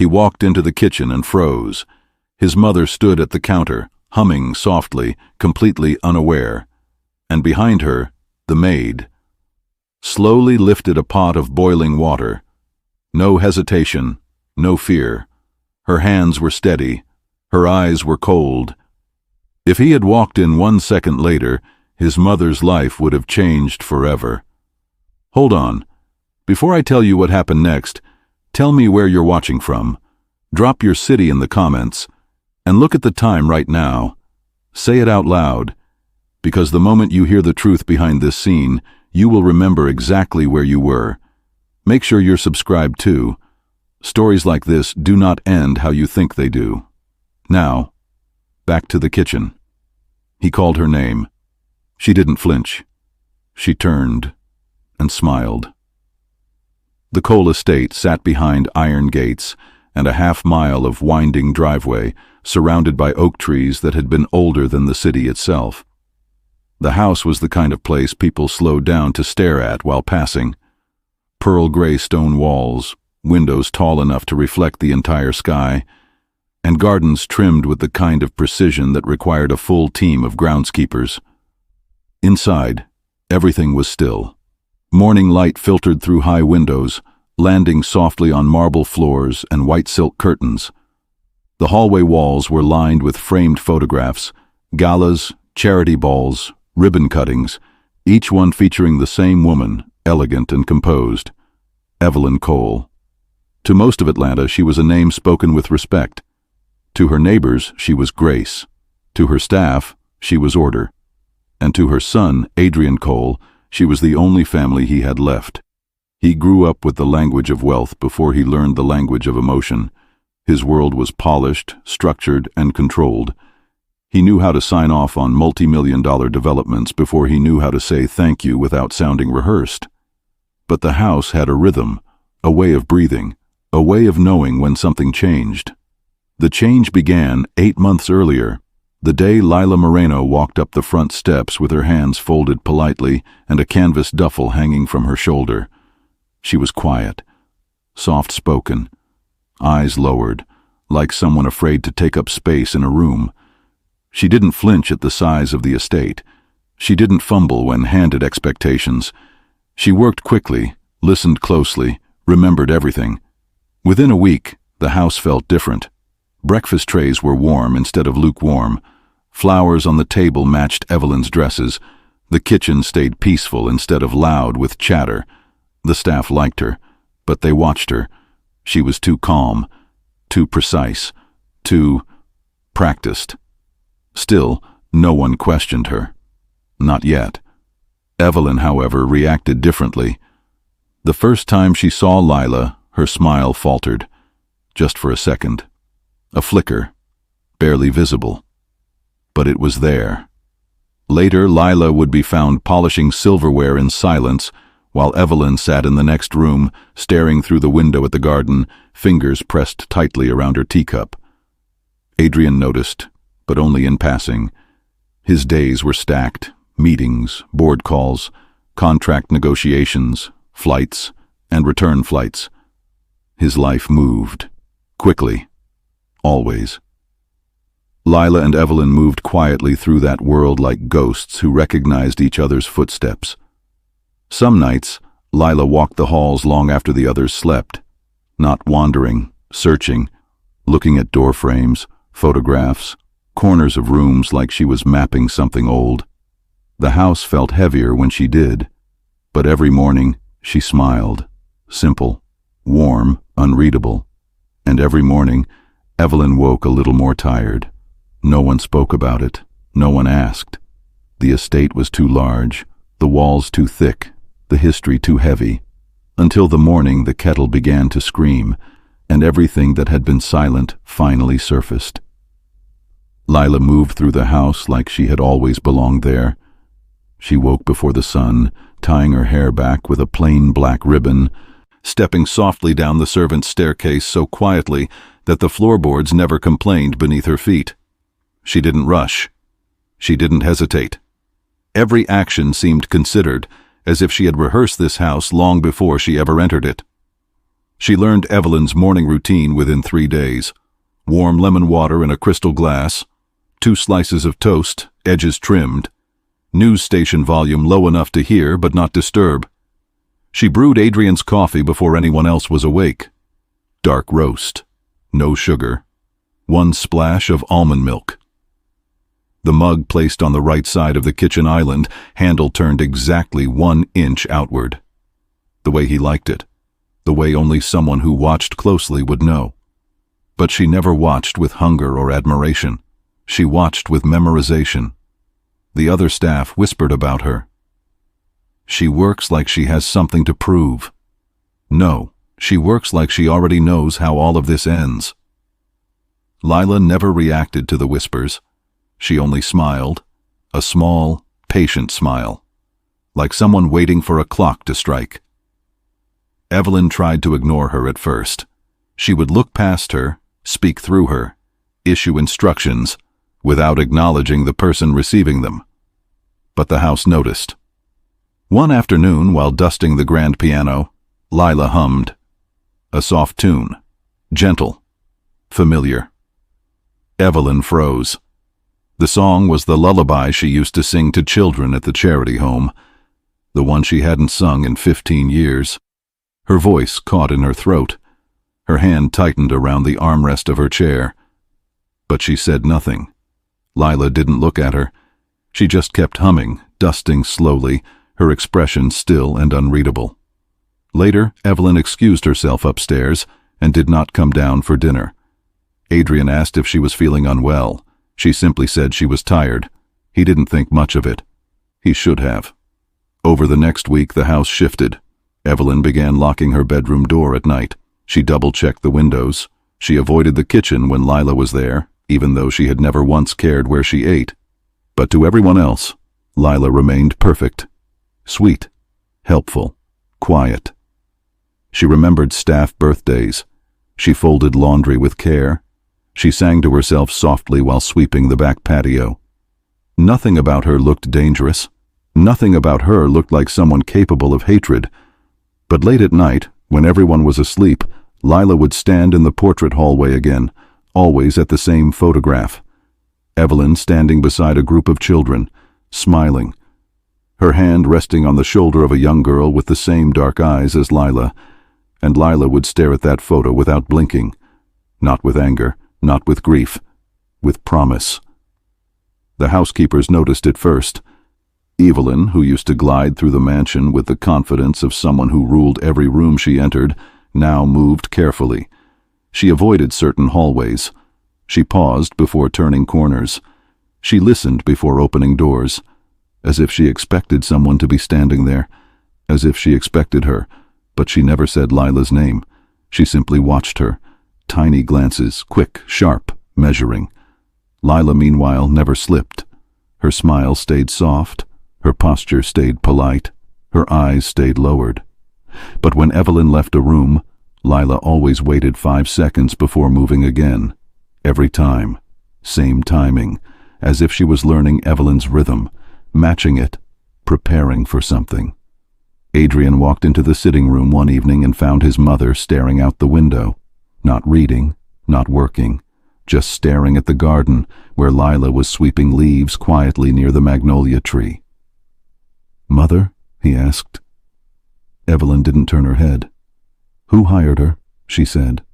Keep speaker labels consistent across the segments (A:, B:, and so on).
A: He walked into the kitchen and froze. His mother stood at the counter, humming softly, completely unaware. And behind her, the maid slowly lifted a pot of boiling water. No hesitation, no fear. Her hands were steady, her eyes were cold. If he had walked in 1 second later, his mother's life would have changed forever. Hold on. Before I tell you what happened next, tell me where you're watching from. Drop your city in the comments, and look at the time right now. Say it out loud, because the moment you hear the truth behind this scene, you will remember exactly where you were. Make sure you're subscribed too. Stories like this do not end how you think they do. Now, back to the kitchen. He called her name. She didn't flinch. She turned and smiled. The Cole estate sat behind iron gates and a half-mile of winding driveway surrounded by oak trees that had been older than the city itself. The house was the kind of place people slowed down to stare at while passing. Pearl gray stone walls, windows tall enough to reflect the entire sky, and gardens trimmed with the kind of precision that required a full team of groundskeepers. Inside, everything was still. Morning light filtered through high windows, landing softly on marble floors and white silk curtains. The hallway walls were lined with framed photographs, galas, charity balls, ribbon cuttings, each one featuring the same woman, elegant and composed, Evelyn Cole. To most of Atlanta, she was a name spoken with respect. To her neighbors, she was grace. To her staff, she was order. And to her son, Adrian Cole, she was the only family he had left. He grew up with the language of wealth before he learned the language of emotion. His world was polished, structured, and controlled. He knew how to sign off on multi-million-dollar developments before he knew how to say thank you without sounding rehearsed. But the house had a rhythm, a way of breathing, a way of knowing when something changed. The change began 8 months earlier, the day Lila Moreno walked up the front steps with her hands folded politely and a canvas duffel hanging from her shoulder. She was quiet, soft-spoken, eyes lowered, like someone afraid to take up space in a room. She didn't flinch at the size of the estate. She didn't fumble when handed expectations. She worked quickly, listened closely, remembered everything. Within a week, the house felt different. Breakfast trays were warm instead of lukewarm. Flowers on the table matched Evelyn's dresses. The kitchen stayed peaceful instead of loud with chatter. The staff liked her, but they watched her. She was too calm, too precise, too practiced. Still, no one questioned her. Not yet. Evelyn, however, reacted differently. The first time she saw Lila, her smile faltered. Just for a second. A flicker, barely visible. But it was there. Later, Lila would be found polishing silverware in silence, while Evelyn sat in the next room, staring through the window at the garden, fingers pressed tightly around her teacup. Adrian noticed, but only in passing. His days were stacked: meetings, board calls, contract negotiations, flights, and return flights. His life moved. Quickly. Always. Lila and Evelyn moved quietly through that world like ghosts who recognized each other's footsteps. Some nights, Lila walked the halls long after the others slept, not wandering, searching, looking at door frames, photographs, corners of rooms like she was mapping something old. The house felt heavier when she did, but every morning she smiled, simple, warm, unreadable. And every morning, Evelyn woke a little more tired. No one spoke about it. No one asked. The estate was too large, the walls too thick, the history too heavy. Until the morning the kettle began to scream, and everything that had been silent finally surfaced. Lila moved through the house like she had always belonged there. She woke before the sun, tying her hair back with a plain black ribbon, stepping softly down the servants' staircase so quietly that the floorboards never complained beneath her feet. She didn't rush. She didn't hesitate. Every action seemed considered, as if she had rehearsed this house long before she ever entered it. She learned Evelyn's morning routine within 3 days. Warm lemon water in a crystal glass, 2 slices of toast, edges trimmed, news station volume low enough to hear but not disturb. She brewed Adrian's coffee before anyone else was awake. Dark roast, no sugar, 1 splash of almond milk. The mug placed on the right side of the kitchen island, handle turned exactly 1 inch outward. The way he liked it, the way only someone who watched closely would know. But she never watched with hunger or admiration. She watched with memorization. The other staff whispered about her. She works like she has something to prove. No, she works like she already knows how all of this ends. Lila never reacted to the whispers. She only smiled, a small, patient smile, like someone waiting for a clock to strike. Evelyn tried to ignore her at first. She would look past her, speak through her, issue instructions, without acknowledging the person receiving them. But the house noticed. One afternoon, while dusting the grand piano, Lila hummed. A soft tune, gentle, familiar. Evelyn froze. The song was the lullaby she used to sing to children at the charity home, the one she hadn't sung in 15 years. Her voice caught in her throat. Her hand tightened around the armrest of her chair. But she said nothing. Lila didn't look at her. She just kept humming, dusting slowly, her expression still and unreadable. Later, Evelyn excused herself upstairs and did not come down for dinner. Adrian asked if she was feeling unwell. She simply said she was tired. He didn't think much of it. He should have. Over the next week, the house shifted. Evelyn began locking her bedroom door at night. She double-checked the windows. She avoided the kitchen when Lila was there, even though she had never once cared where she ate. But to everyone else, Lila remained perfect. Sweet, helpful, quiet. She remembered staff birthdays. She folded laundry with care. She sang to herself softly while sweeping the back patio. Nothing about her looked dangerous. Nothing about her looked like someone capable of hatred. But late at night, when everyone was asleep, Lila would stand in the portrait hallway again, always at the same photograph. Evelyn standing beside a group of children, smiling, her hand resting on the shoulder of a young girl with the same dark eyes as Lila, and Lila would stare at that photo without blinking, not with anger, not with grief, with promise. The housekeepers noticed it first. Evelyn, who used to glide through the mansion with the confidence of someone who ruled every room she entered, now moved carefully. She avoided certain hallways. She paused before turning corners. She listened before opening doors, as if she expected someone to be standing there, as if she expected her, but she never said Lila's name. She simply watched her. Tiny glances, quick, sharp, measuring. Lila, meanwhile, never slipped. Her smile stayed soft, her posture stayed polite, her eyes stayed lowered. But when Evelyn left a room, Lila always waited 5 seconds before moving again. Every time. Same timing, as if she was learning Evelyn's rhythm, matching it, preparing for something. Adrian walked into the sitting room one evening and found his mother staring out the window. Not reading, not working, just staring at the garden where Lila was sweeping leaves quietly near the magnolia tree. "Mother?" he asked. Evelyn didn't turn her head. "Who hired her?" she said.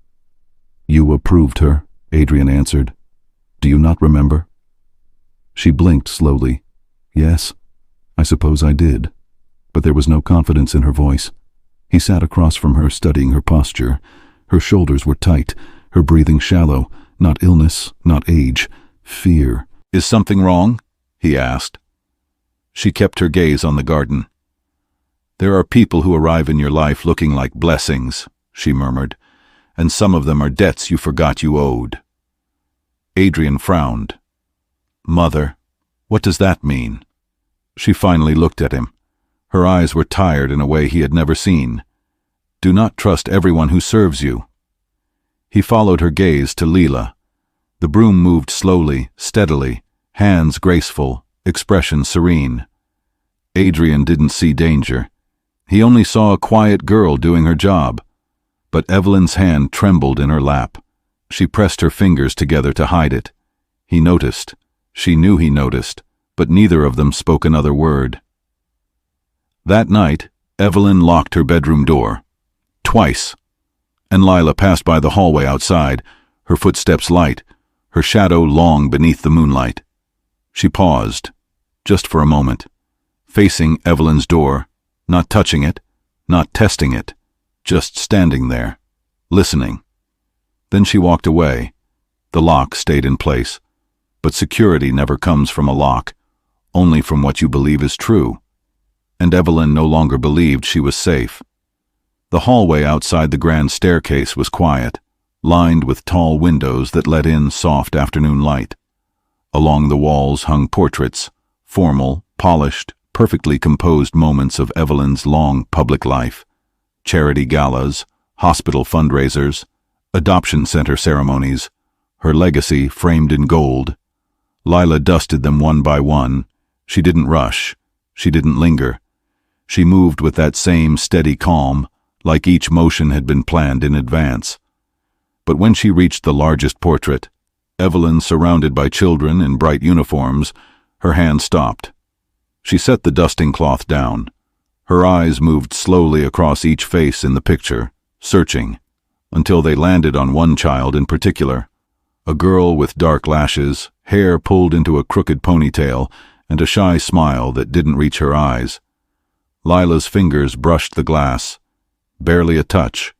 A: "You approved her," Adrian answered. "Do you not remember?" She blinked slowly. "Yes, I suppose I did." But there was no confidence in her voice. He sat across from her, studying her posture. Her shoulders were tight, her breathing shallow, not illness, not age, fear. "Is something wrong?" he asked. She kept her gaze on the garden. "There are people who arrive in your life looking like blessings," she murmured, "and some of them are debts you forgot you owed." Adrian frowned. "Mother, what does that mean?" She finally looked at him. Her eyes were tired in a way he had never seen. "Do not trust everyone who serves you." He followed her gaze to Lila. The broom moved slowly, steadily, hands graceful, expression serene. Adrian didn't see danger. He only saw a quiet girl doing her job. but Evelyn's hand trembled in her lap. She pressed her fingers together to hide it. He noticed. She knew he noticed, but neither of them spoke another word. That night, Evelyn locked her bedroom door. Twice. And Lila passed by the hallway outside, her footsteps light, her shadow long beneath the moonlight. She paused, just for a moment, facing Evelyn's door, not touching it, not testing it, just standing there, listening. Then she walked away. The lock stayed in place, but security never comes from a lock, only from what you believe is true. And Evelyn no longer believed she was safe. The hallway outside the grand staircase was quiet, lined with tall windows that let in soft afternoon light. Along the walls hung portraits, formal, polished, perfectly composed moments of Evelyn's long public life. Charity galas, hospital fundraisers, adoption center ceremonies, her legacy framed in gold. Lila dusted them one by one. She didn't rush. She didn't linger. She moved with that same steady calm, like each motion had been planned in advance. But when she reached the largest portrait, Evelyn surrounded by children in bright uniforms, her hand stopped. She set the dusting cloth down. Her eyes moved slowly across each face in the picture, searching, until they landed on one child in particular, a girl with dark lashes, hair pulled into a crooked ponytail, and a shy smile that didn't reach her eyes. Lila's fingers brushed the glass, barely a touch,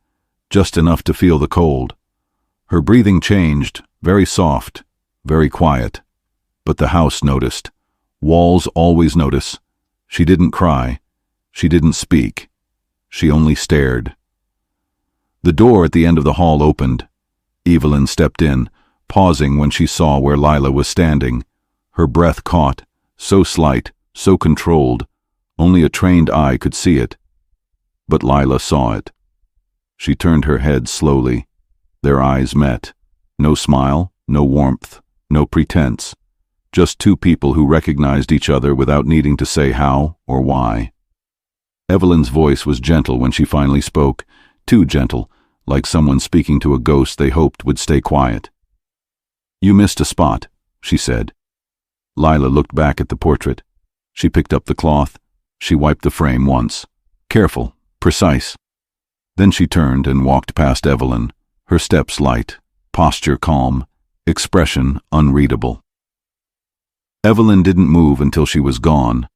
A: just enough to feel the cold. Her breathing changed, very soft, very quiet. But the house noticed. Walls always notice. She didn't cry. She didn't speak. She only stared. The door at the end of the hall opened. Evelyn stepped in, pausing when she saw where Lila was standing. Her breath caught, so slight, so controlled, only a trained eye could see it. But Lila saw it. She turned her head slowly. Their eyes met. No smile, no warmth, no pretense. Just two people who recognized each other without needing to say how or why. Evelyn's voice was gentle when she finally spoke, too gentle, like someone speaking to a ghost they hoped would stay quiet. "You missed a spot," she said. Lila looked back at the portrait. She picked up the cloth. She wiped the frame once. Careful, precise. Then she turned and walked past Evelyn, her steps light, posture calm, expression unreadable. Evelyn didn't move until she was gone.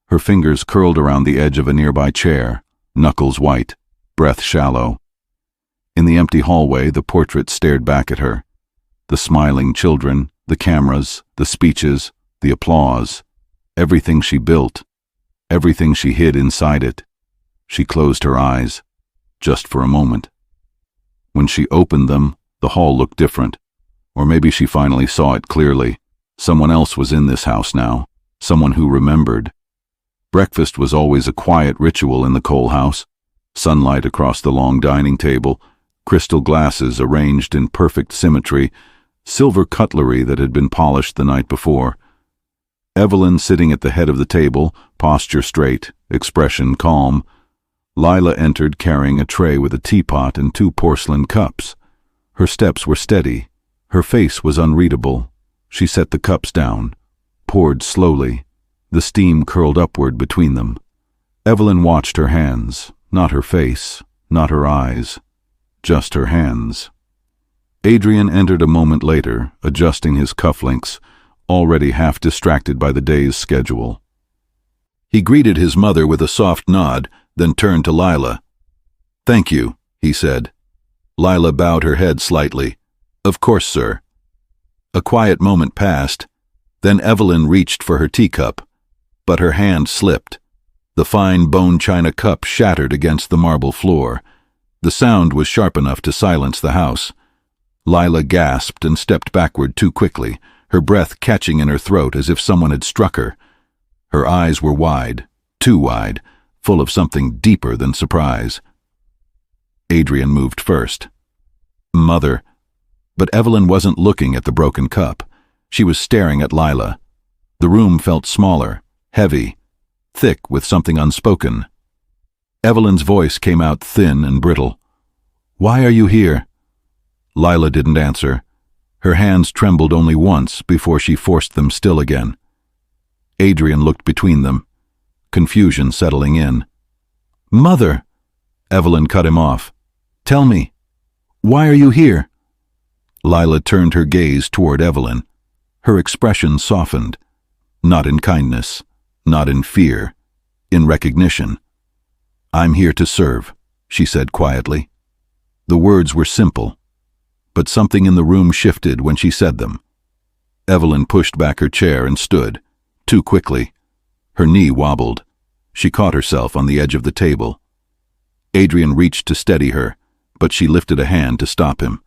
A: Her fingers curled around the edge of a nearby chair, knuckles white, breath shallow. In the empty hallway, the portrait stared back at her. The smiling children, the cameras, the speeches, the applause, everything she built, everything she hid inside it. She closed her eyes, just for a moment. When she opened them, the hall looked different. Or maybe she finally saw it clearly. Someone else was in this house now, someone who remembered. Breakfast was always a quiet ritual in the Cole house. Sunlight across the long dining table, crystal glasses arranged in perfect symmetry, silver cutlery that had been polished the night before. Evelyn sitting at the head of the table, posture straight, expression calm. Lila entered carrying a tray with a teapot and 2 porcelain cups. Her steps were steady. Her face was unreadable. She set the cups down, poured slowly. The steam curled upward between them. Evelyn watched her hands, not her face, not her eyes, just her hands. Adrian entered a moment later, adjusting his cufflinks, already half distracted by the day's schedule. He greeted his mother with a soft nod, then turned to Lila. "Thank you," he said. Lila bowed her head slightly. "Of course, sir." A quiet moment passed. Then Evelyn reached for her teacup, but her hand slipped. The fine bone china cup shattered against the marble floor. The sound was sharp enough to silence the house. Lila gasped and stepped backward too quickly, her breath catching in her throat as if someone had struck her. Her eyes were wide, too wide, full of something deeper than surprise. Adrian moved first. "Mother." But Evelyn wasn't looking at the broken cup. She was staring at Lila. The room felt smaller, heavy, thick with something unspoken. Evelyn's voice came out thin and brittle. Why are you here?" Lila didn't answer. Her hands trembled only once before she forced them still again. Adrian looked between them, confusion settling in. "Mother!" Evelyn cut him off. "Tell me, why are you here?" Lila turned her gaze toward Evelyn. Her expression softened, not in kindness, not in fear, in recognition. "I'm here to serve," she said quietly. The words were simple, but something in the room shifted when she said them. Evelyn pushed back her chair and stood, too quickly. Her knee wobbled. She caught herself on the edge of the table. Adrian reached to steady her, but she lifted a hand to stop him.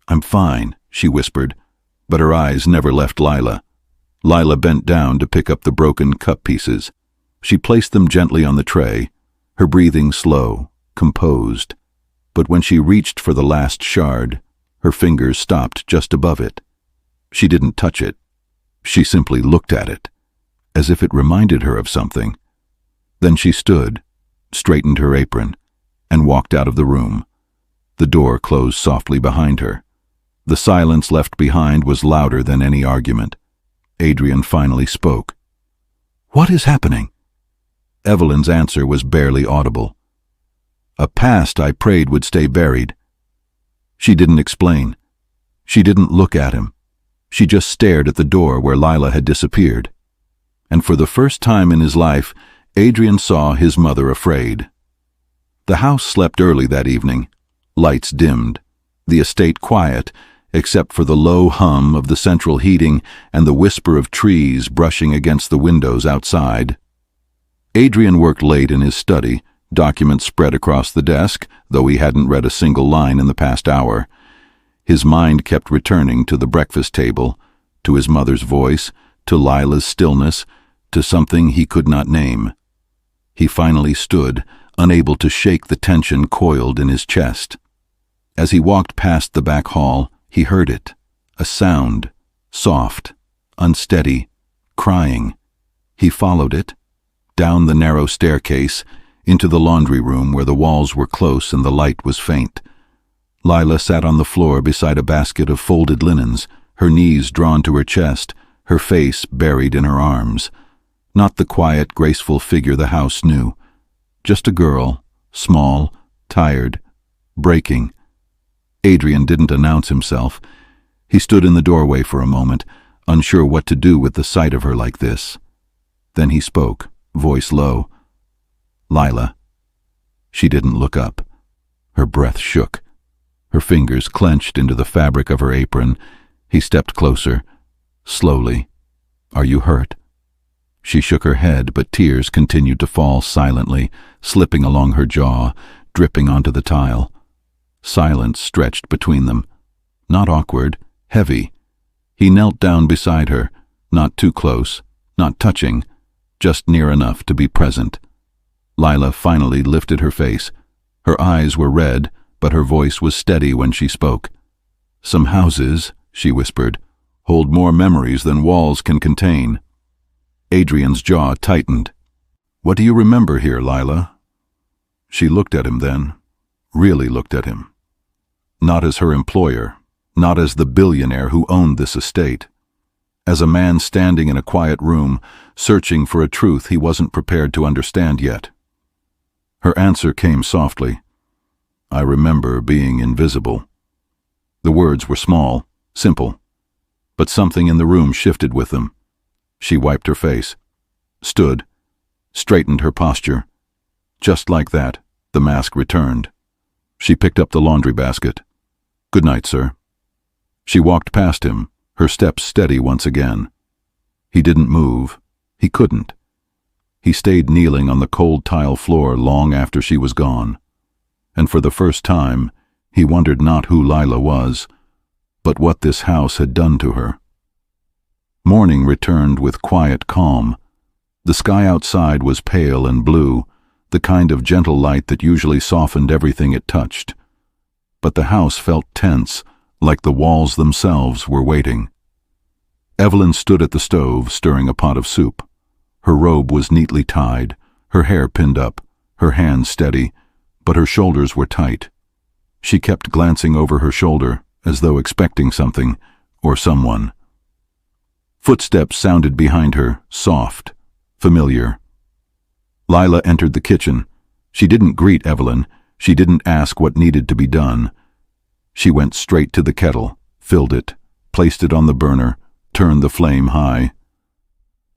A: "I'm fine," she whispered, but her eyes never left Lila. Lila bent down to pick up the broken cup pieces. She placed them gently on the tray, her breathing slow, composed. But when she reached for the last shard, her fingers stopped just above it. She didn't touch it. She simply looked at it, as if it reminded her of something. Then she stood, straightened her apron, and walked out of the room. The door closed softly behind her. The silence left behind was louder than any argument. Adrian finally spoke. "What is happening?" Evelyn's answer was barely audible. "A past I prayed would stay buried." She didn't explain. She didn't look at him. She just stared at the door where Lila had disappeared. And for the first time in his life, Adrian saw his mother afraid. The house slept early that evening. Lights dimmed. The estate quiet, except for the low hum of the central heating and the whisper of trees brushing against the windows outside. Adrian worked late in his study, documents spread across the desk, though he hadn't read a single line in the past hour. His mind kept returning to the breakfast table, to his mother's voice, to Lila's stillness, to something he could not name. He finally stood, unable to shake the tension coiled in his chest. As he walked past the back hall, he heard it, a sound, soft, unsteady, crying. He followed it, down the narrow staircase, into the laundry room where the walls were close and the light was faint. Lila sat on the floor beside a basket of folded linens, her knees drawn to her chest, her face buried in her arms. Not the quiet, graceful figure the house knew. Just a girl, small, tired, breaking. Adrian didn't announce himself. He stood in the doorway for a moment, unsure what to do with the sight of her like this. Then he spoke, voice low. "Lila." She didn't look up. Her breath shook. Her fingers clenched into the fabric of her apron. He stepped closer, slowly. "Are you hurt?" She shook her head, but tears continued to fall silently, slipping along her jaw, dripping onto the tile. Silence stretched between them. Not awkward, heavy. He knelt down beside her, not too close, not touching, just near enough to be present. Lila finally lifted her face. Her eyes were red, but her voice was steady when she spoke. "Some houses," she whispered, "hold more memories than walls can contain." Adrian's jaw tightened. "What do you remember here, Lila?" She looked at him then, really looked at him. Not as her employer, not as the billionaire who owned this estate. As a man standing in a quiet room, searching for a truth he wasn't prepared to understand yet. Her answer came softly. "I remember being invisible." The words were small, simple, but something in the room shifted with them. She wiped her face, stood, straightened her posture. Just like that, the mask returned. She picked up the laundry basket. "Good night, sir." She walked past him, her steps steady once again. He didn't move. He couldn't. He stayed kneeling on the cold tile floor long after she was gone. And for the first time, he wondered not who Lila was, but what this house had done to her. Morning returned with quiet calm. The sky outside was pale and blue, the kind of gentle light that usually softened everything it touched. But the house felt tense, like the walls themselves were waiting. Evelyn stood at the stove, stirring a pot of soup. Her robe was neatly tied, her hair pinned up, her hands steady, but her shoulders were tight. She kept glancing over her shoulder, as though expecting something, or someone. Footsteps sounded behind her, soft, familiar. Lila entered the kitchen. She didn't greet Evelyn. She didn't ask what needed to be done. She went straight to the kettle, filled it, placed it on the burner, turned the flame high.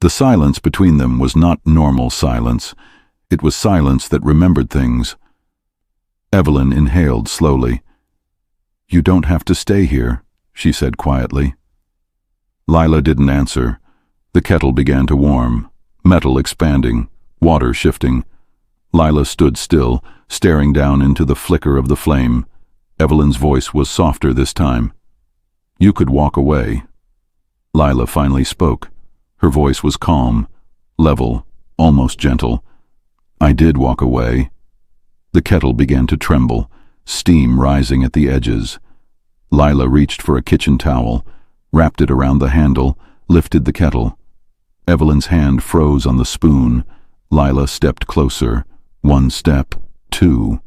A: The silence between them was not normal silence. It was silence that remembered things. Evelyn inhaled slowly. "You don't have to stay here," she said quietly. Lila didn't answer. The kettle began to warm, metal expanding, water shifting. Lila stood still, staring down into the flicker of the flame. Evelyn's voice was softer this time. "You could walk away." Lila finally spoke. Her voice was calm, level, almost gentle. "I did walk away." The kettle began to tremble, steam rising at the edges. Lila reached for a kitchen towel, wrapped it around the handle, lifted the kettle. Evelyn's hand froze on the spoon. Lila stepped closer. 1 step, 2.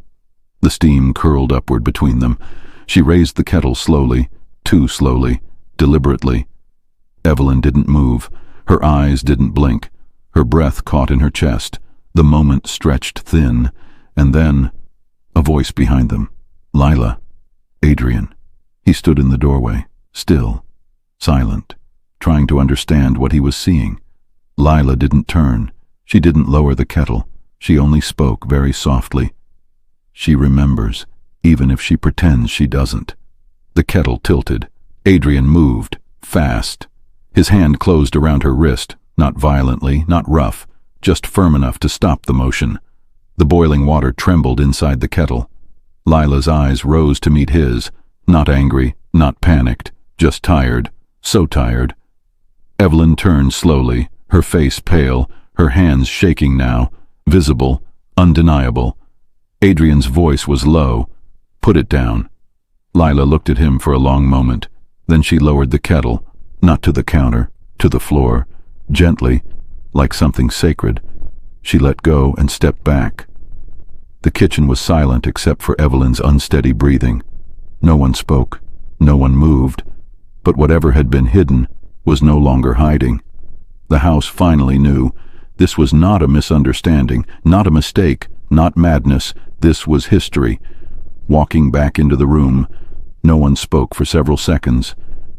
A: The steam curled upward between them. She raised the kettle slowly, too slowly, deliberately. Evelyn didn't move. Her eyes didn't blink. Her breath caught in her chest. The moment stretched thin, and then a voice behind them. "Lila." "Adrian." He stood in the doorway, still, silent, trying to understand what he was seeing. Lila didn't turn. She didn't lower the kettle. She only spoke very softly. "She remembers, even if she pretends she doesn't." The kettle tilted. Adrian moved, fast. His hand closed around her wrist, not violently, not rough, just firm enough to stop the motion. The boiling water trembled inside the kettle. Lila's eyes rose to meet his, not angry, not panicked, just tired, so tired. Evelyn turned slowly, her face pale, her hands shaking now, visible, undeniable. Adrian's voice was low. "Put it down." Lila looked at him for a long moment. Then she lowered the kettle, not to the counter, to the floor, gently, like something sacred. She let go and stepped back. The kitchen was silent except for Evelyn's unsteady breathing. No one spoke, no one moved, but whatever had been hidden was no longer hiding. The house finally knew. This was not a misunderstanding, not a mistake, not madness. This was history. Walking back into the room, no one spoke for several seconds.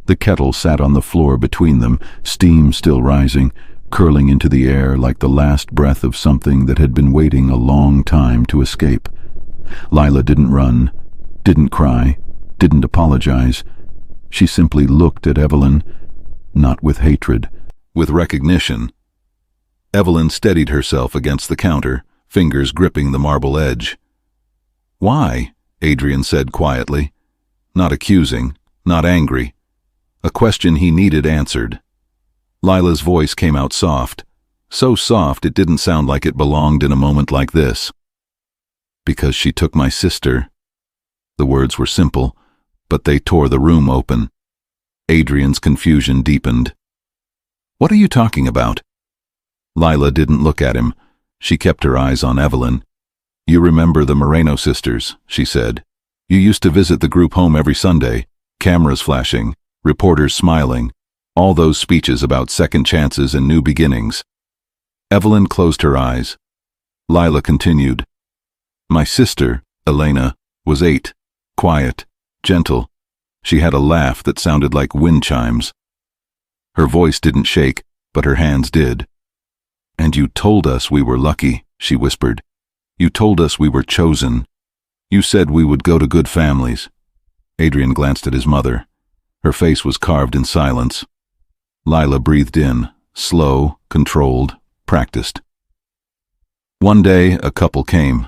A: The kettle sat on the floor between them, steam still rising, curling into the air like the last breath of something that had been waiting a long time to escape. Lila didn't run, didn't cry, didn't apologize. She simply looked at Evelyn, not with hatred, with recognition. Evelyn steadied herself against the counter, fingers gripping the marble edge. "Why?" Adrian said quietly. Not accusing, not angry. A question he needed answered. Lila's voice came out soft, so soft it didn't sound like it belonged in a moment like this. "Because she took my sister." The words were simple, but they tore the room open. Adrian's confusion deepened. "What are you talking about?" Lila didn't look at him. She kept her eyes on Evelyn. "You remember the Moreno sisters," she said. "You used to visit the group home every Sunday, cameras flashing, reporters smiling, all those speeches about second chances and new beginnings." Evelyn closed her eyes. Lila continued. "My sister, Elena, was 8, quiet, gentle. She had a laugh that sounded like wind chimes. Her voice didn't shake, but her hands did. And you told us we were lucky," she whispered. "You told us we were chosen. You said we would go to good families." Adrian glanced at his mother. Her face was carved in silence. Lila breathed in, slow, controlled, practiced. One day, a couple came.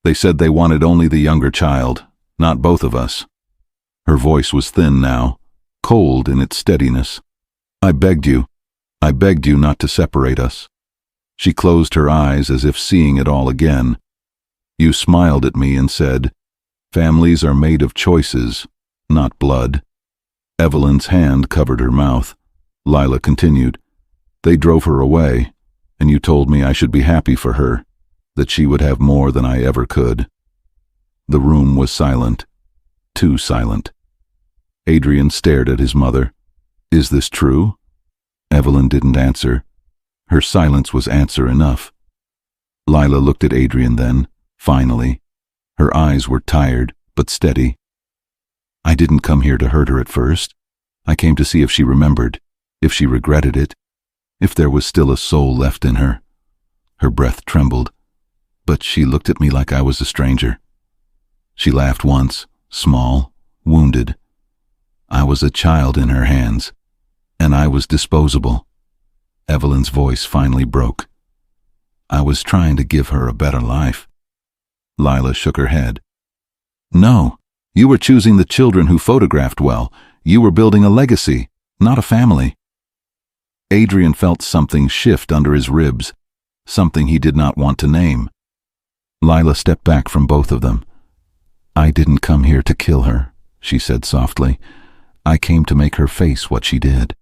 A: They said they wanted only the younger child, not both of us. Her voice was thin now, cold in its steadiness. I begged you not to separate us." She closed her eyes as if seeing it all again. "You smiled at me and said, 'Families are made of choices, not blood.'" Evelyn's hand covered her mouth. Lila continued. "They drove her away, and you told me I should be happy for her, that she would have more than I ever could." The room was silent. too silent. Adrian stared at his mother. "Is this true?" Evelyn didn't answer. Her silence was answer enough. Lila looked at Adrian then, finally. Her eyes were tired, but steady. "I didn't come here to hurt her at first. I came to see if she remembered, if she regretted it, if there was still a soul left in her." Her breath trembled, but she looked at me like I was a stranger. She laughed once, small, wounded. I was a child in her hands, and I was disposable. Evelyn's voice finally broke. "I was trying to give her a better life." Lila shook her head. "No, you were choosing the children who photographed well. You were building a legacy, not a family." Adrian felt something shift under his ribs, something he did not want to name. Lila stepped back from both of them. "I didn't come here to kill her," she said softly. "I came to make her face what she did."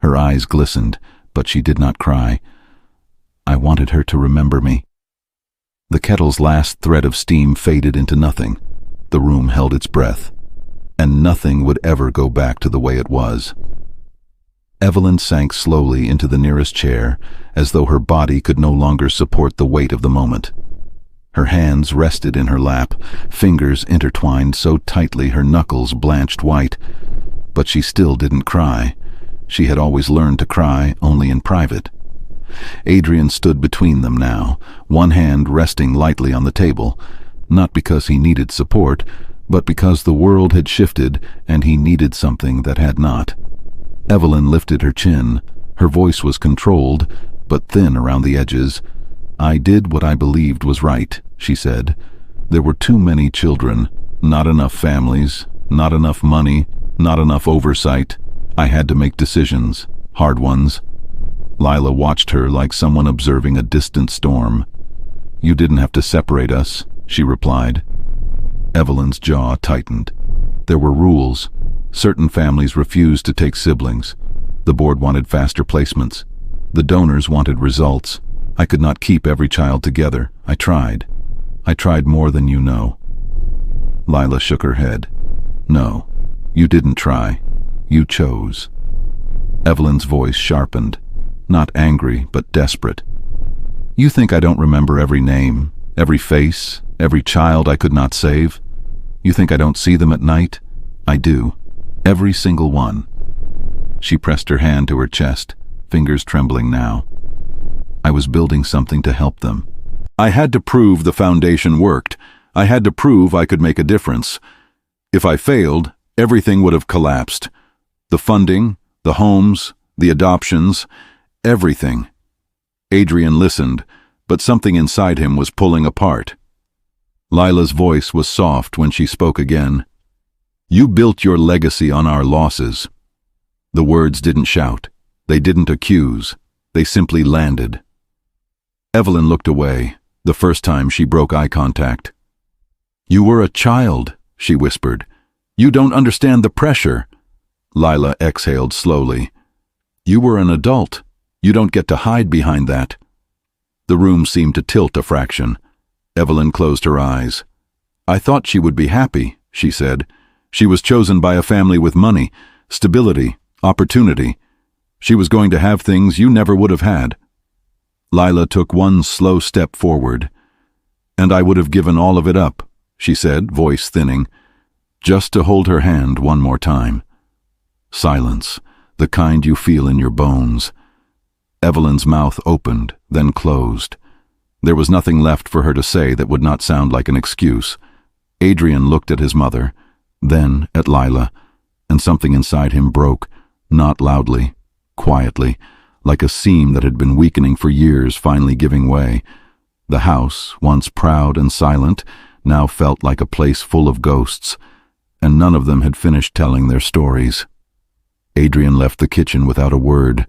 A: Her eyes glistened, but she did not cry. "I wanted her to remember me." The kettle's last thread of steam faded into nothing. The room held its breath, and nothing would ever go back to the way it was. Evelyn sank slowly into the nearest chair, as though her body could no longer support the weight of the moment. Her hands rested in her lap, fingers intertwined so tightly her knuckles blanched white. But she still didn't cry. She had always learned to cry only in private. Adrian stood between them now, one hand resting lightly on the table, not because he needed support, but because the world had shifted and he needed something that had not. Evelyn lifted her chin. Her voice was controlled, but thin around the edges. "I did what I believed was right," she said. "There were too many children, not enough families, not enough money, not enough oversight. I had to make decisions, hard ones." Lila watched her like someone observing a distant storm. "You didn't have to separate us," she replied. Evelyn's jaw tightened. There were rules. Certain families refused to take siblings. The board wanted faster placements. The donors wanted results. I could not keep every child together. I tried. I tried more than you know." Lila shook her head. "No, you didn't try. You chose." Evelyn's voice sharpened, not angry, but desperate. "You think I don't remember every name, every face, every child I could not save? You think I don't see them at night? I do. Every single one." She pressed her hand to her chest, fingers trembling now. "I was building something to help them. I had to prove the foundation worked. I had to prove I could make a difference. If I failed, everything would have collapsed. The funding, the homes, the adoptions, everything." Adrian listened, but something inside him was pulling apart. Lila's voice was soft when she spoke again. "You built your legacy on our losses." The words didn't shout. They didn't accuse. They simply landed. Evelyn looked away, the first time she broke eye contact. "You were a child," she whispered. "You don't understand the pressure." Lila exhaled slowly. "You were an adult. You don't get to hide behind that." The room seemed to tilt a fraction. Evelyn closed her eyes. "I thought she would be happy," she said. "She was chosen by a family with money, stability, opportunity. She was going to have things you never would have had." Lila took one slow step forward. "And I would have given all of it up," she said, voice thinning, "just to hold her hand one more time." Silence, the kind you feel in your bones. Evelyn's mouth opened, then closed. There was nothing left for her to say that would not sound like an excuse. Adrian looked at his mother, then at Lila, and something inside him broke, not loudly, quietly, like a seam that had been weakening for years finally giving way. The house, once proud and silent, now felt like a place full of ghosts, and none of them had finished telling their stories. Adrian left the kitchen without a word.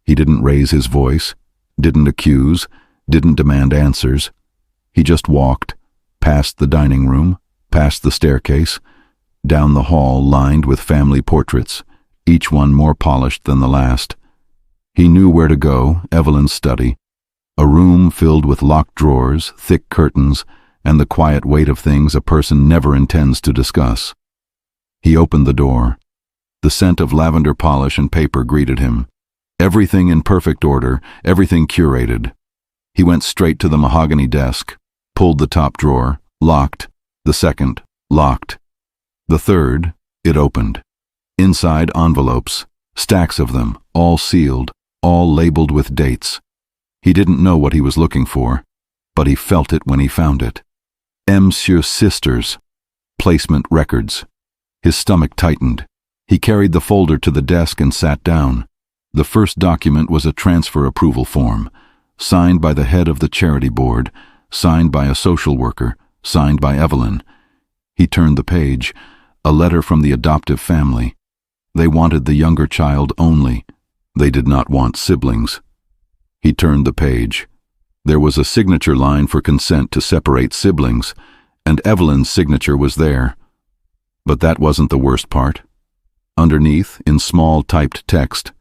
A: He didn't raise his voice, didn't accuse, didn't demand answers. He just walked, past the dining room, past the staircase, down the hall lined with family portraits, each one more polished than the last. He knew where to go, Evelyn's study, a room filled with locked drawers, thick curtains, and the quiet weight of things a person never intends to discuss. He opened the door. The scent of lavender polish and paper greeted him. Everything in perfect order, everything curated. He went straight to the mahogany desk, pulled the top drawer, locked, the second, locked. The third, it opened. Inside envelopes, stacks of them, all sealed, all labeled with dates. He didn't know what he was looking for, but he felt it when he found it. Monsieur Sisters, placement records. His stomach tightened. He carried the folder to the desk and sat down. The first document was a transfer approval form, signed by the head of the charity board, signed by a social worker, signed by Evelyn. He turned the page. A letter from the adoptive family. They wanted the younger child only. They did not want siblings. He turned the page. There was a signature line for consent to separate siblings, and Evelyn's signature was there. But that wasn't the worst part. Underneath, in small typed text,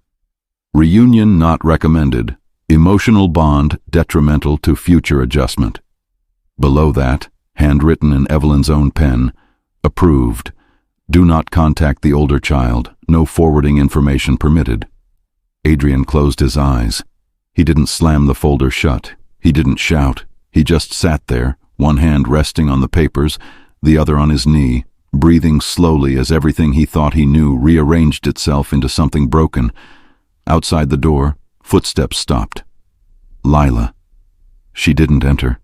A: reunion not recommended, emotional bond detrimental to future adjustment. Below that, handwritten in Evelyn's own pen, approved. Do not contact the older child. No forwarding information permitted. Adrian closed his eyes. He didn't slam the folder shut. He didn't shout. He just sat there, one hand resting on the papers, the other on his knee, breathing slowly as everything he thought he knew rearranged itself into something broken. Outside the door, footsteps stopped. Lila. She didn't enter.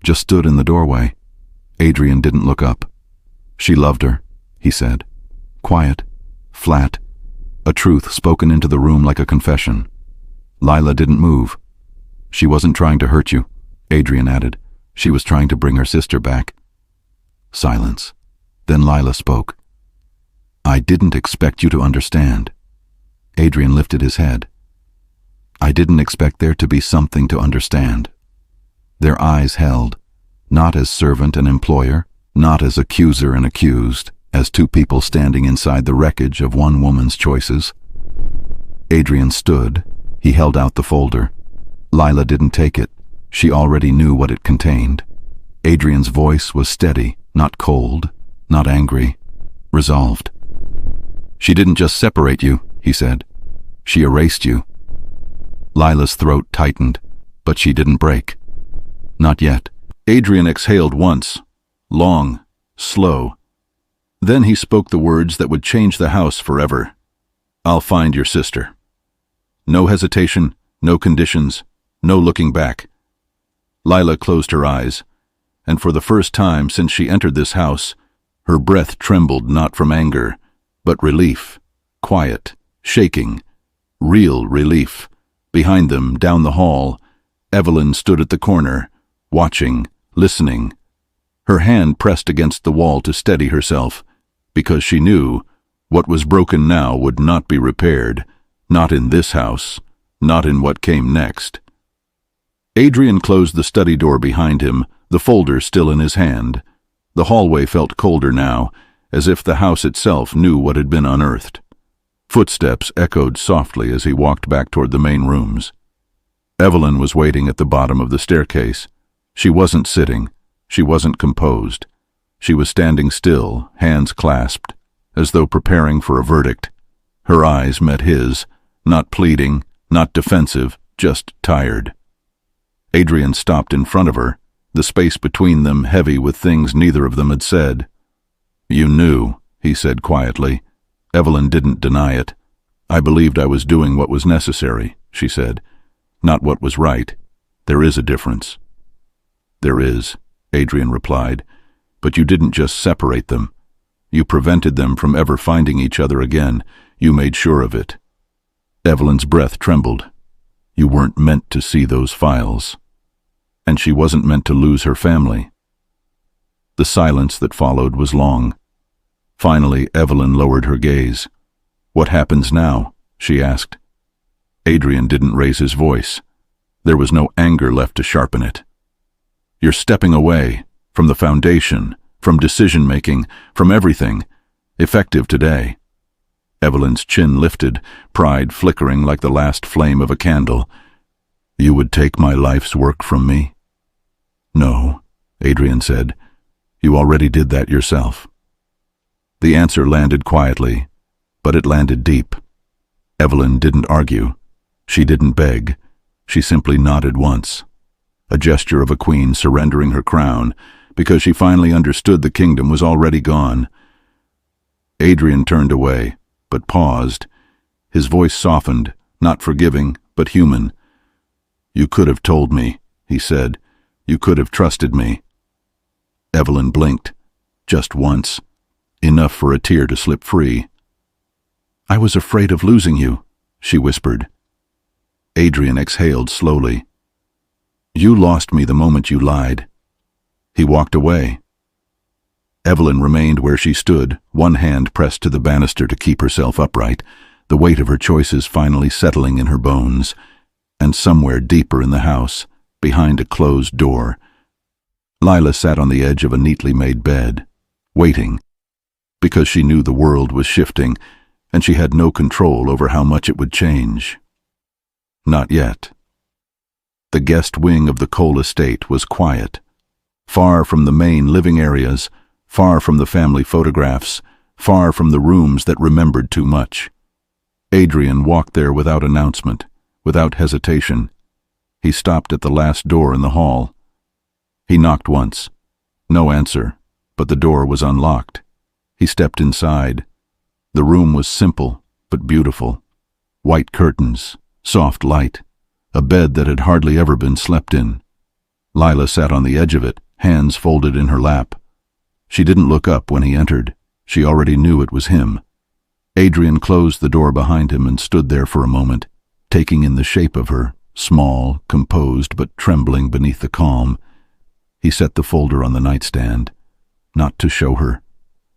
A: Just stood in the doorway. Adrian didn't look up. She loved her, he said. Quiet, flat, a truth spoken into the room like a confession. Lila didn't move. She wasn't trying to hurt you, Adrian added. She was trying to bring her sister back. Silence. Then Lila spoke. I didn't expect you to understand. Adrian lifted his head. I didn't expect there to be something to understand. Their eyes held, not as servant and employer, not as accuser and accused, as two people standing inside the wreckage of one woman's choices. Adrian stood. He held out the folder. Lila didn't take it. She already knew what it contained. Adrian's voice was steady, not cold, not angry, resolved. She didn't just separate you, he said. She erased you. Lila's throat tightened, but she didn't break. Not yet. Adrian exhaled once, long, slow. Then he spoke the words that would change the house forever. I'll find your sister. No hesitation, no conditions, no looking back. Lila closed her eyes, and for the first time since she entered this house, her breath trembled not from anger, but relief, quiet, shaking, real relief. Behind them, down the hall, Evelyn stood at the corner, watching, listening. Her hand pressed against the wall to steady herself, because she knew what was broken now would not be repaired, not in this house, not in what came next. Adrian closed the study door behind him, the folder still in his hand. The hallway felt colder now, as if the house itself knew what had been unearthed. Footsteps echoed softly as he walked back toward the main rooms. Evelyn was waiting at the bottom of the staircase. She wasn't sitting. She wasn't composed. She was standing still, hands clasped, as though preparing for a verdict. Her eyes met his, not pleading, not defensive, just tired. Adrian stopped in front of her, the space between them heavy with things neither of them had said. You knew, he said quietly. Evelyn didn't deny it. I believed I was doing what was necessary, she said. Not what was right. There is a difference. There is, Adrian replied. But you didn't just separate them. You prevented them from ever finding each other again. You made sure of it. Evelyn's breath trembled. You weren't meant to see those files. And she wasn't meant to lose her family. The silence that followed was long. Finally, Evelyn lowered her gaze. What happens now? She asked. Adrian didn't raise his voice. There was no anger left to sharpen it. You're stepping away. From the foundation, from decision-making, from everything, effective today. Evelyn's chin lifted, pride flickering like the last flame of a candle. You would take my life's work from me? No, Adrian said. You already did that yourself. The answer landed quietly, but it landed deep. Evelyn didn't argue. She didn't beg. She simply nodded once, a gesture of a queen surrendering her crown because she finally understood the kingdom was already gone. Adrian turned away, but paused. His voice softened, not forgiving, but human. "You could have told me," he said. "You could have trusted me." Evelyn blinked, just once, enough for a tear to slip free. "I was afraid of losing you," she whispered. Adrian exhaled slowly. "You lost me the moment you lied." He walked away. Evelyn remained where she stood, one hand pressed to the banister to keep herself upright, the weight of her choices finally settling in her bones. And somewhere deeper in the house, behind a closed door, Lila sat on the edge of a neatly made bed, waiting, because she knew the world was shifting, and she had no control over how much it would change. Not yet. The guest wing of the Cole estate was quiet, far from the main living areas, far from the family photographs, far from the rooms that remembered too much. Adrian walked there without announcement, without hesitation. He stopped at the last door in the hall. He knocked once. No answer, but the door was unlocked. He stepped inside. The room was simple, but beautiful. White curtains, soft light, a bed that had hardly ever been slept in. Lila sat on the edge of it, hands folded in her lap. She didn't look up when he entered. She already knew it was him. Adrian closed the door behind him and stood there for a moment, taking in the shape of her, small, composed, but trembling beneath the calm. He set the folder on the nightstand, not to show her,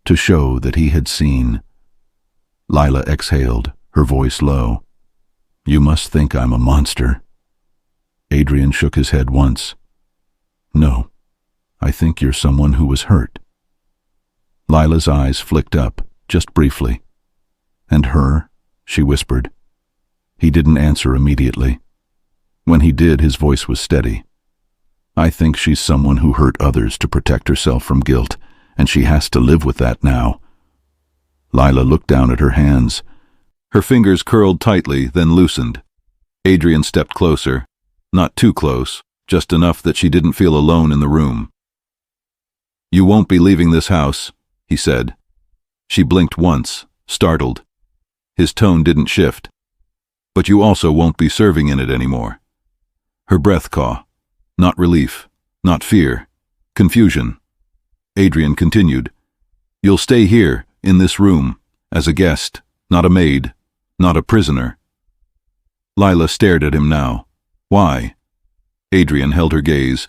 A: to show that he had seen. Lila exhaled, her voice low. "You must think I'm a monster." Adrian shook his head once. "No, I think you're someone who was hurt." Lila's eyes flicked up, just briefly. "And her?" she whispered. He didn't answer immediately. When he did, his voice was steady. "I think she's someone who hurt others to protect herself from guilt, and she has to live with that now." Lila looked down at her hands. Her fingers curled tightly, then loosened. Adrian stepped closer, not too close, just enough that she didn't feel alone in the room. "You won't be leaving this house," he said. She blinked once, startled. His tone didn't shift. "But you also won't be serving in it anymore." Her breath caught. Not relief, not fear, confusion. Adrian continued, "You'll stay here, in this room, as a guest, not a maid, not a prisoner." Lila stared at him now. "Why?" Adrian held her gaze.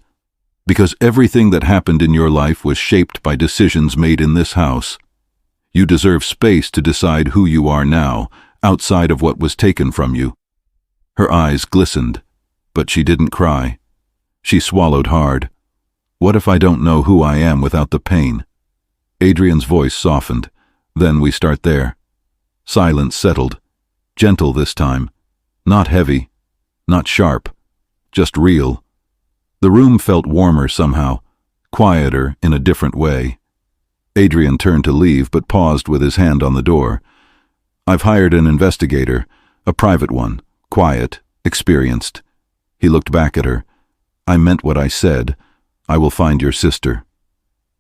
A: "Because everything that happened in your life was shaped by decisions made in this house. You deserve space to decide who you are now, outside of what was taken from you." Her eyes glistened, but she didn't cry. She swallowed hard. "What if I don't know who I am without the pain?" Adrian's voice softened. "Then we start there." Silence settled. Gentle this time. Not heavy. Not sharp. Just real. The room felt warmer somehow, quieter in a different way. Adrian turned to leave, but paused with his hand on the door. "I've hired an investigator, a private one, quiet, experienced." He looked back at her. "I meant what I said. I will find your sister."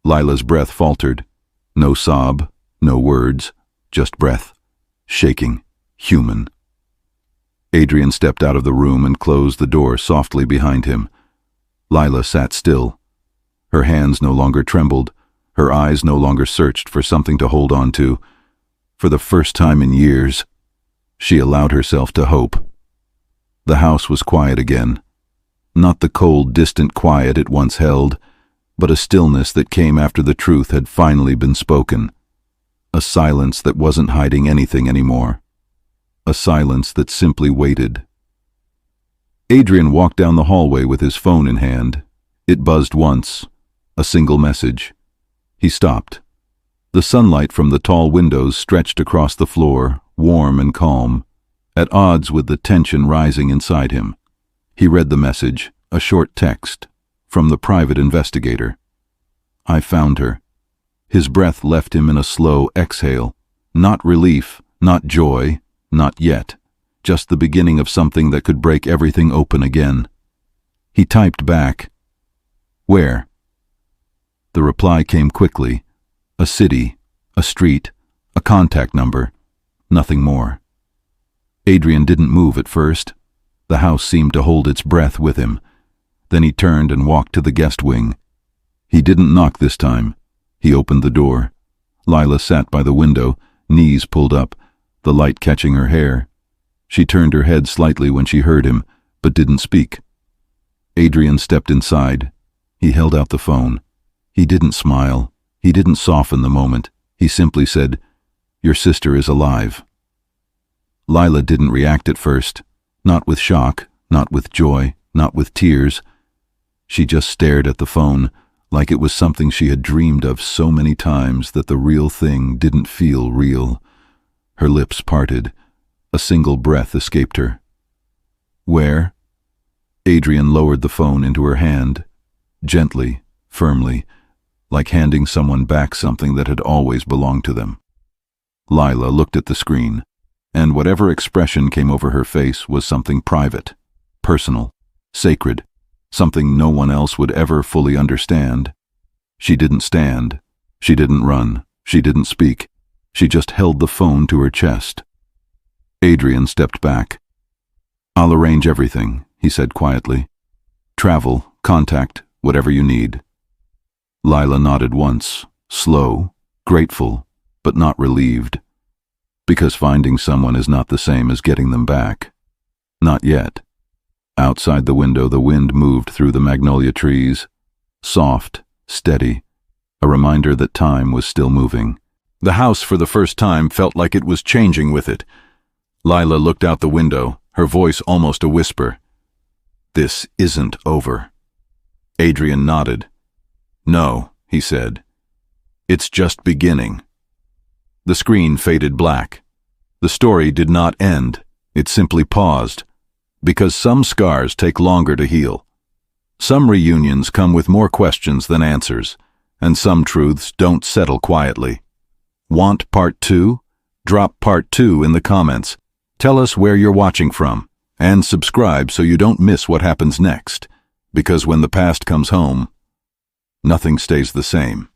A: Lila's breath faltered. No sob, no words, just breath. Shaking, human. Adrian stepped out of the room and closed the door softly behind him. Lila sat still. Her hands no longer trembled. Her eyes no longer searched for something to hold on to. For the first time in years, she allowed herself to hope. The house was quiet again. Not the cold, distant quiet it once held, but a stillness that came after the truth had finally been spoken. A silence that wasn't hiding anything anymore. A silence that simply waited. Adrian walked down the hallway with his phone in hand. It buzzed once. A single message. He stopped. The sunlight from the tall windows stretched across the floor, warm and calm, at odds with the tension rising inside him. He read the message, a short text, from the private investigator. "I found her. His breath left him in a slow exhale. Not relief, not joy, not yet. Just the beginning of something that could break everything open again. He typed back, "Where?" The reply came quickly. A city, a street, a contact number. Nothing more. Adrian didn't move at first. The house seemed to hold its breath with him. Then he turned and walked to the guest wing. He didn't knock this time. He opened the door. Lila sat by the window, knees pulled up, the light catching her hair. She turned her head slightly when she heard him, but didn't speak. Adrian stepped inside. He held out the phone. He didn't smile. He didn't soften the moment. He simply said, "Your sister is alive." Lila didn't react at first. Not with shock, not with joy, not with tears. She just stared at the phone, like it was something she had dreamed of so many times that the real thing didn't feel real. Her lips parted. A single breath escaped her. "Where?" Adrian lowered the phone into her hand, gently, firmly, like handing someone back something that had always belonged to them. Lila looked at the screen, and whatever expression came over her face was something private, personal, sacred, something no one else would ever fully understand. She didn't stand. She didn't run. She didn't speak. She just held the phone to her chest. Adrian stepped back. "I'll arrange everything," he said quietly. "Travel, contact, whatever you need." Lila nodded once, slow, grateful, but not relieved. Because finding someone is not the same as getting them back. Not yet. Outside the window, the wind moved through the magnolia trees. Soft, steady, a reminder that time was still moving. The house, for the first time, felt like it was changing with it. Lila looked out the window, her voice almost a whisper. "This isn't over." Adrian nodded. "No," he said. "It's just beginning." The screen faded black. The story did not end. It simply paused. Because some scars take longer to heal. Some reunions come with more questions than answers, and some truths don't settle quietly. Want part 2? Drop part 2 in the comments. Tell us where you're watching from, and subscribe so you don't miss what happens next, because when the past comes home, nothing stays the same.